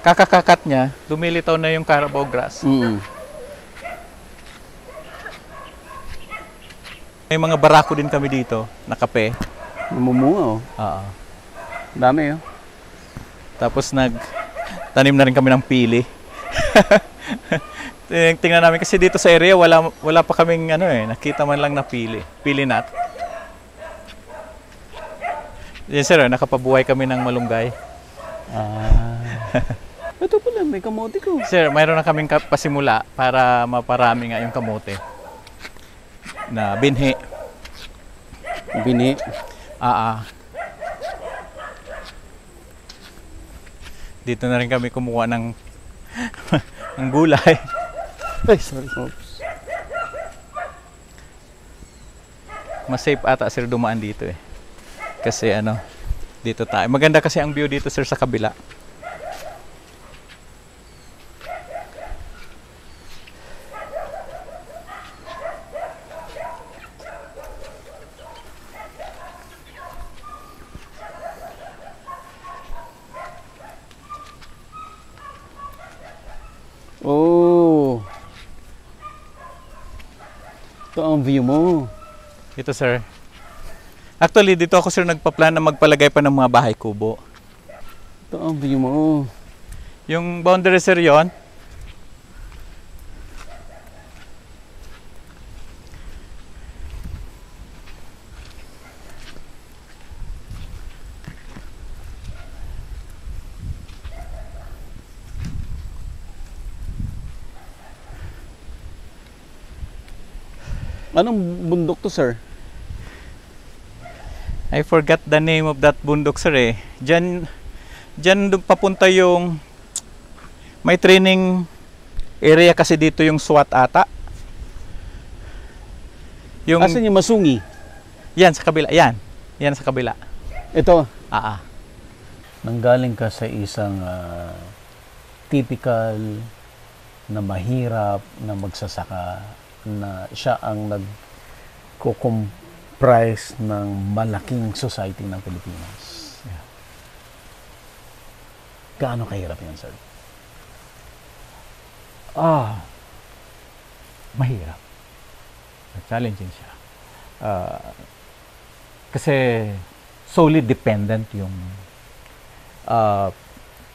B: Kakakakat niya, lumilitaw na yung Carabao grass. May mga barako din kami dito, na kape.
A: Namumunga, oh.
B: Oo.
A: Dami, oh.
B: Tapos tanim na rin kami ng pili. Tingnan namin kasi dito sa area wala pa kaming nakita man lang na pili. Pili nut. Yan sir, nakapabuhay kami ng malunggay.
A: Ito pala, may kamote ko.
B: Sir, mayroon na kaming pasimula para maparami nga yung kamote. Na binhi.
A: Bini.
B: Dito na rin kami kumuha ng ng gulay.
A: Ay, sorry. Oops.
B: Mas safe ata sir dumaan dito eh. Kasi dito tayo. Maganda kasi ang view dito sir sa kabila.
A: Oh. Ito ang view mo.
B: Ito sir. Actually dito ako sir nagpa-plan na magpalagay pa ng mga bahay kubo.
A: Ito ang view mo.
B: Yung boundary sir yon.
A: Anong bundok to, sir?
B: I forgot the name of that bundok sir eh. Diyan papunta yung may training area kasi dito yung SWAT ata.
A: Asan yung Masungi?
B: Yan sa kabila, yan. Yan sa kabila.
A: Ito.
C: Nanggaling ka sa isang typical na mahirap na magsasaka na siya ang nagko-comprise ng malaking society ng Pilipinas. Yeah. Gaano kahirap yan, sir?
B: Mahirap. Challenging siya. Kasi solely dependent yung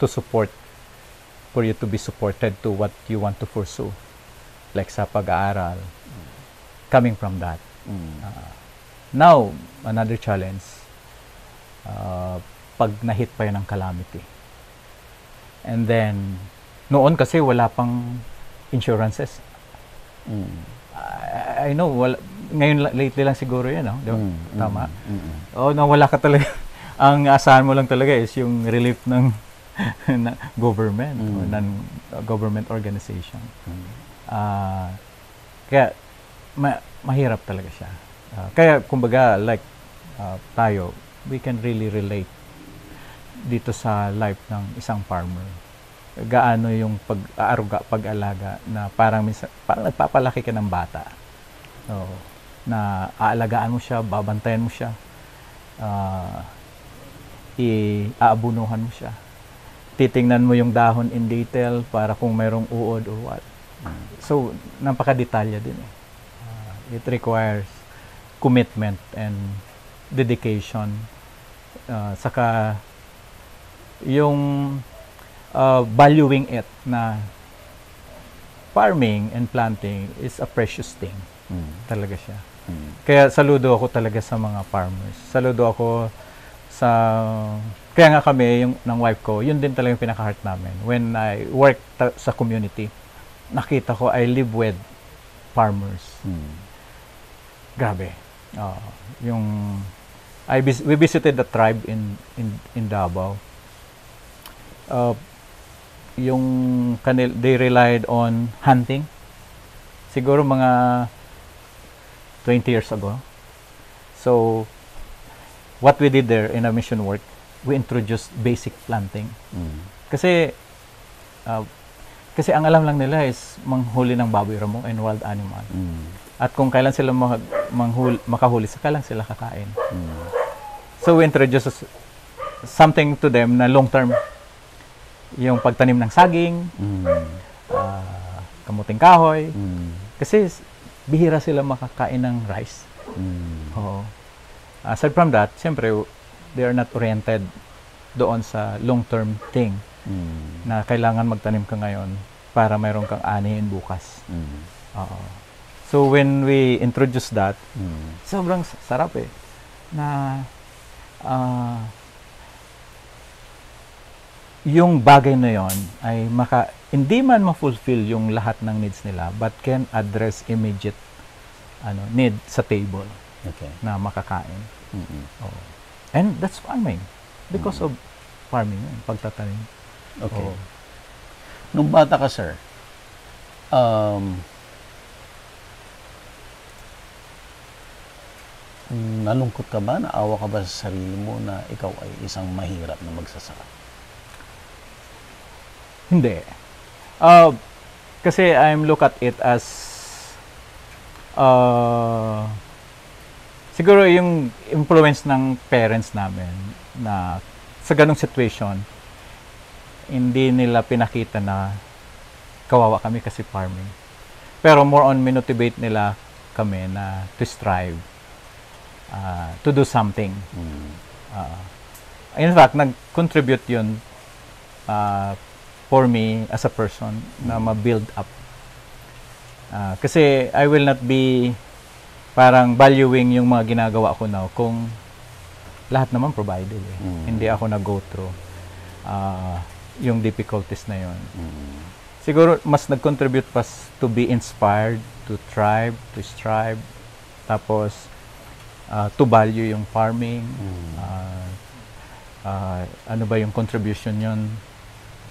B: to support, for you to be supported to what you want to pursue. Like sa pag-aaral, coming from that. Now, another challenge, pag na-hit pa yun ng calamity. And then, noon kasi wala pang insurances. I know, ngayon lately lang siguro yan, no? Di ba?
A: Mm,
B: Tama.
A: mm.
B: Nawala ka talaga. Ang asahan mo lang talaga is yung relief ng government or non-government organization. Kaya mahirap talaga siya. Kaya kumbaga like tayo, we can really relate dito sa life ng isang farmer. Gaano yung pag-aaruga, pag-alaga na parang nagpapalaki ka ng bata. Na aalagaan mo siya, babantayan mo siya, iaabunuhan mo siya. Titingnan mo yung dahon in detail para kung mayroong uod or what. So, napakadetalya din. It requires commitment and dedication. Saka yung valuing it na farming and planting is a precious thing. Talaga siya. Kaya saludo ako talaga sa mga farmers. Saludo ako sa... Kaya nga kami, yung ng wife ko, yun din talaga yung pinaka-heart namin. When I work sa community, nakita ko, I live with farmers. Grabe. We visited the tribe in Davao. They relied on hunting. Siguro mga 20 years ago. So, what we did there in a mission work, we introduced basic planting. Kasi ang alam lang nila is manghuli ng baboy ramo and wild animal. At kung kailan sila makahuli, saka lang sila kakain. So we introduced something to them na long term. Yung pagtanim ng saging, kamuting kahoy. Kasi bihira sila makakain ng rice. Oo. Aside from that, siyempre, they are not oriented doon sa long-term thing na kailangan magtanim ka ngayon para mayroon kang anihin bukas. So, when we introduce that, sobrang sarap na yung bagay na yon ay hindi man ma-fulfill yung lahat ng needs nila but can address immediate need sa table na makakain. And that's farming. Because of farming, pagtatanim.
A: Okay. Nung bata ka, sir, nalungkot ka ba? Naawa ka ba sa sarili mo na ikaw ay isang mahirap na magsasaka?
B: Hindi. Kasi I'm look at it as siguro yung influence ng parents namin na sa ganong situation, hindi nila pinakita na kawawa kami kasi farming. Pero more on minotivate nila kami na to strive, to do something. In fact, nag-contribute yun for me as a person na ma-build up. Kasi I will not be parang valuing yung mga ginagawa ko now kung lahat naman provided Hindi ako na-go through yung difficulties na yun. Siguro mas nag-contribute pa to be inspired, to thrive, to strive, tapos to value yung farming. Ano ba yung contribution yun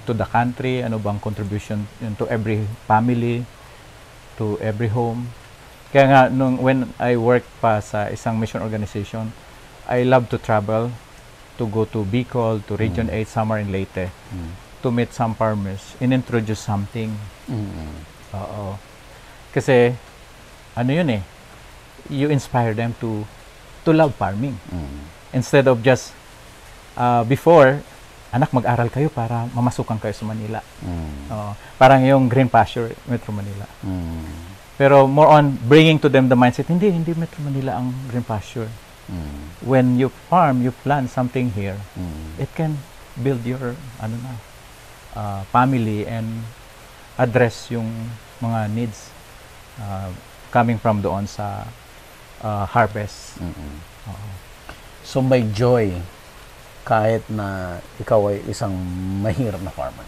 B: to the country? Ano bang contribution yun to every family, to every home? Kaya nga, when I work pa sa isang mission organization, I love to travel, to go to Bicol, to Region 8, somewhere in Leyte, to meet some farmers and introduce something. Oo. Kasi, ano yun you inspire them to love farming. Instead of just, before, anak, mag-aral kayo para mamasukan kayo sa Manila. Parang yung Green Pasture, Metro Manila. Pero more on bringing to them the mindset, hindi Metro Manila ang Green Pasture. When you farm, you plant something here, it can build your family and address yung mga needs coming from doon sa harvest.
A: So may joy kahit na ikaw ay isang mahirap na farmer.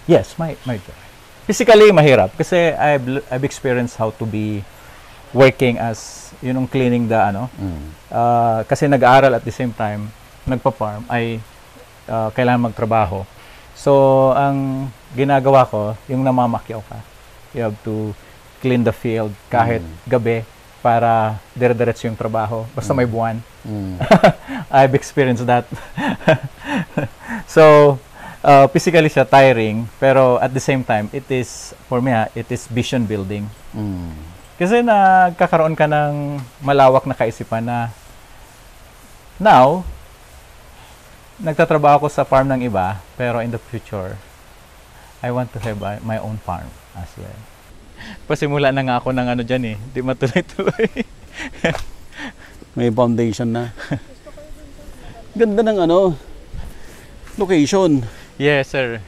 B: Yes, my joy. Physically mahirap kasi I've experienced how to be working as, cleaning the, kasi nag-aaral at the same time, nagpa-farm, ay kailangan magtrabaho. So, ang ginagawa ko, yung namamakyaw ka. You have to clean the field kahit gabi para dire-diretso yung trabaho. Basta may buwan. I've experienced that. So, physically siya tiring, pero at the same time, for me, it is vision building. Kasi nagkakaroon ka ng malawak na kaisipan na now, nagtatrabaho ako sa farm ng iba, pero in the future, I want to have my own farm as well. Pasimula na nga ako ng dyan eh. Di matuloy-tuloy.
C: May foundation na. Ganda ng location.
B: Yes, sir.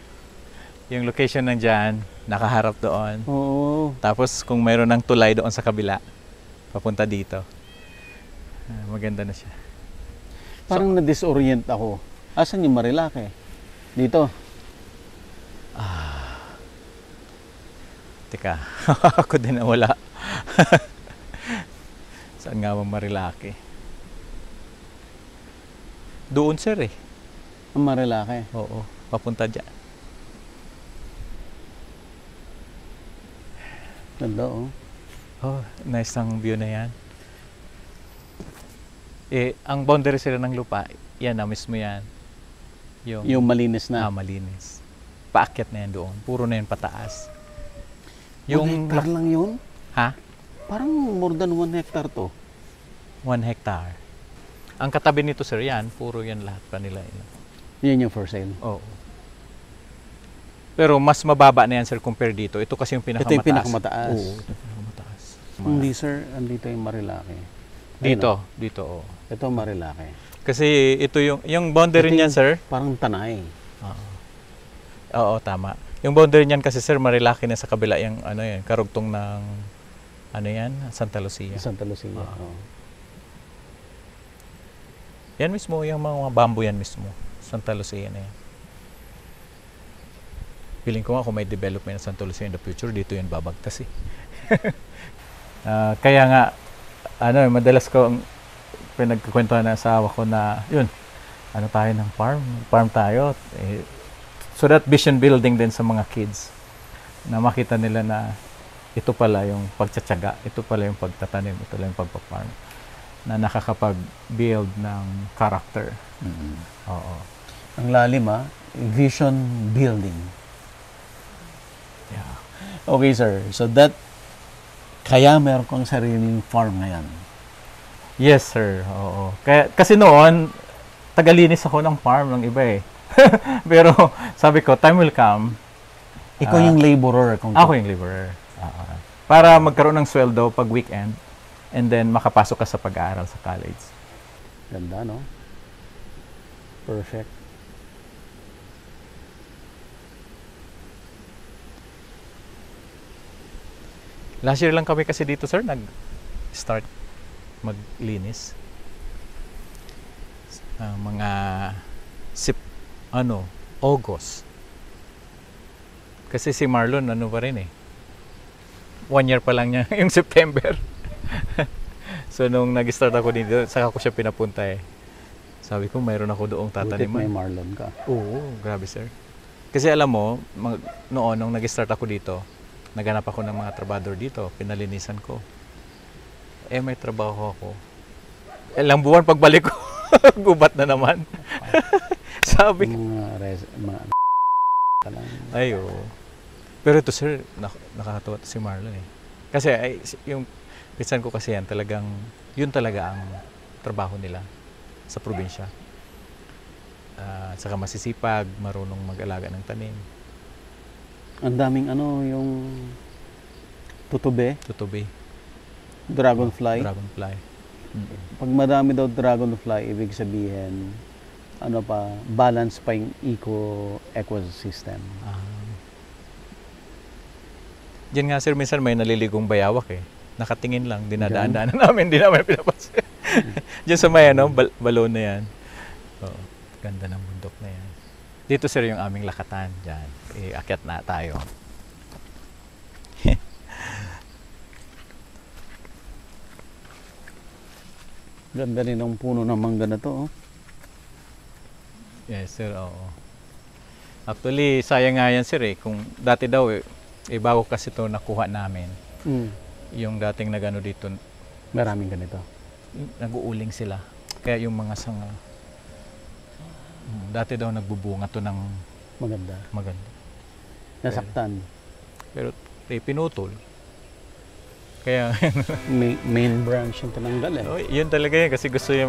B: Yung location ng dyan, nakaharap doon.
C: Oo.
B: Tapos kung mayroon ng tulay doon sa kabila, papunta dito. Maganda na siya.
C: Parang na-disorient ako. Asan yung Marilake? Dito.
B: Teka, ako din nawala. Saan nga bang Marilake? Doon, sir eh.
C: Ang Marilake.
B: Oo, papunta dyan.
C: Ganda oh.
B: Oh, nice ang view na yan. Ang boundary sila ng lupa, yan na mismo yan.
C: Yung malinis na.
B: Malinis. Paakyat na yan doon. Puro na yun pataas.
C: 1 hectare lang yun?
B: Ha?
C: Parang more than 1 hectare to.
B: 1 hectare. Ang katabi nito, sir, yan. Puro yan lahat pa nila.
C: Yan yung for sale?
B: Oo. Pero mas mababa na yan, sir, compare dito. Ito kasi yung pinakamataas.
C: Ito yung pinakamataas?
B: Oo, ito yung pinakamataas.
C: Hindi, sir. Andito yung Marilake.
B: Dito, oo.
C: Ito Marilake.
B: Kasi ito yung boundary niyan, sir.
C: Parang Tanay.
B: Oo, tama. Yung boundary niyan kasi, sir, Marilake na sa kabila yung karugtong ng Santa Lucia.
C: Santa Lucia. Oo.
B: Yan mismo, yung mga bamboo yan mismo. Santa Lucia na yan. Feeling ko nga kung may development ng Santa Lucia in the future, dito yan babagtas eh. Kaya nga, madalas ko pinagkukwentuhan ng asawa ko na, tayo ng farm tayo. So that vision building din sa mga kids, na makita nila na ito pala yung pagtsatsaga, ito pala yung pagtatanim, ito pala yung pagpaparm, na nakakapag-build ng character. Oo.
C: Ang lalim vision building.
B: Yeah.
C: Okay, sir. So kaya meron kang sariling farm ngayon?
B: Yes, sir. Oo. Kasi noon, tagalinis ako ng farm ng iba eh. Pero sabi ko, time will come.
C: Ikaw yung laborer.
B: Ako yung laborer. Para magkaroon ng sweldo pag weekend and then makapasok ka sa pag-aaral sa college.
C: Ganda, no? Perfect.
B: Last year lang kami kasi dito, sir, nag-start maglinis. Mga August. Kasi si Marlon, pa rin eh. 1 year pa lang niya, yung September. So, nung nag-start ako dito, saka ko siya pinapunta eh. Sabi ko, mayroon ako doong tataniman.
C: Butit may Marlon ka.
B: Oo, grabe sir. Kasi alam mo, noon, nung nag-start ako dito, naghanap ako ng mga trabador dito, pinalinisan ko. May trabaho ako. Ilang buwan pagbalik ko, gubat na naman. Sabi ko.
C: Mga ka lang.
B: Ayo. Pero ito sir, nakakatawa si Marlon eh. Kasi yung pinsan ko kasi yan, yun talaga ang trabaho nila sa probinsya. Saka masisipag, marunong mag-alaga ng tanim.
C: Ang daming yung tutubi. Dragonfly. Pag madami daw dragonfly, ibig sabihin, balance pa yung ecosystem.
B: Diyan nga sir, minsan may naliligong bayawak eh. Nakatingin lang, dinadaan-daanan namin, di namin pinapansin. Diyan sa may balon na yan. Oo, ganda ng bundok na yan. Dito sir yung aming lakatan, dyan. Akyat na tayo.
A: Ganda rin ng puno ng mangga na to. Oh.
B: Yes, sir. Oo. Actually, sayang nga yan, sir. Kung dati daw, bago kasi ito nakuha namin. Yung dating nagano dito,
A: Maraming ganito.
B: nag-uuling sila. Kaya yung mga sanga, dati daw nagbubunga to ng
A: Maganda.
B: maganda.
A: Nasaktan.
B: Pero pinutol. Kaya,
A: Main branch yung tinanggal eh.
B: oh, yun talaga yun kasi gusto niya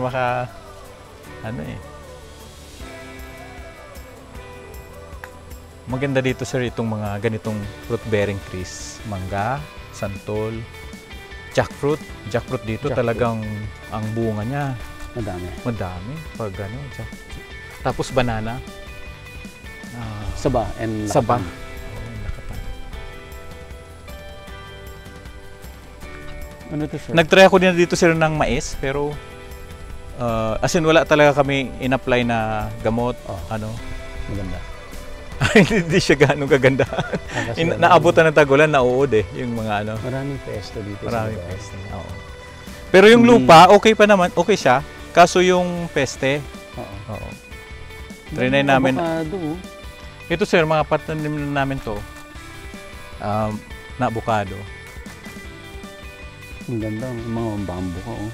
B: Maganda dito, sir, itong mga ganitong fruit-bearing trees. Mangga, santol, jackfruit. Jackfruit dito
A: Jackfruit.
B: talagang ang bunga niya.
A: Madami.
B: Madami. Pag ano, tapos banana.
A: Saba and
B: Saba.
A: lakatan.
B: Oh, lakatan.
A: Ano to, sir?
B: Nag-try ako din dito, sir, ng mais, pero as in wala talaga kami in-apply na gamot,
A: Oh.
B: ano.
A: Maganda.
B: Hindi siya gaano kaganda.
A: Kasi
B: Naabutan ng tagulan, nauod yung mga ano.
A: Maraming pesto dito
B: Maraming
A: sa lugar.
B: peste. Oo. Pero yung lupa, okay pa naman, okay siya. Kaso yung peste,
A: Oo.
B: oo. Trinay namin.
A: Avocado, oh.
B: Ito, sir, mga patanim na namin to. Na avocado.
A: Ang ganda. Mga bamboo ka, oh.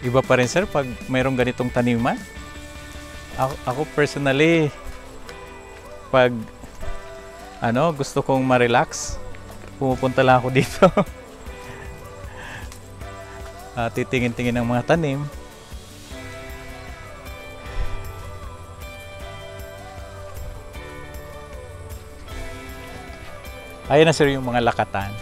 B: Iba pa rin, sir, pag mayroong ganitong taniman. Ako personally, pag gusto kong ma-relax, pumupunta lang ako dito. Titingin-tingin ng mga tanim. Ayan na, sir, yung mga lakatan.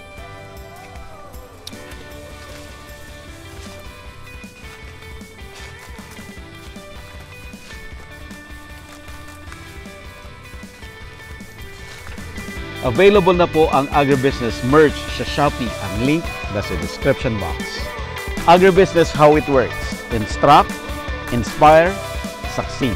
A: Available na po ang agribusiness merch sa Shopee. Ang link nasa description box. Agribusiness, how it works. Instruct, inspire, succeed.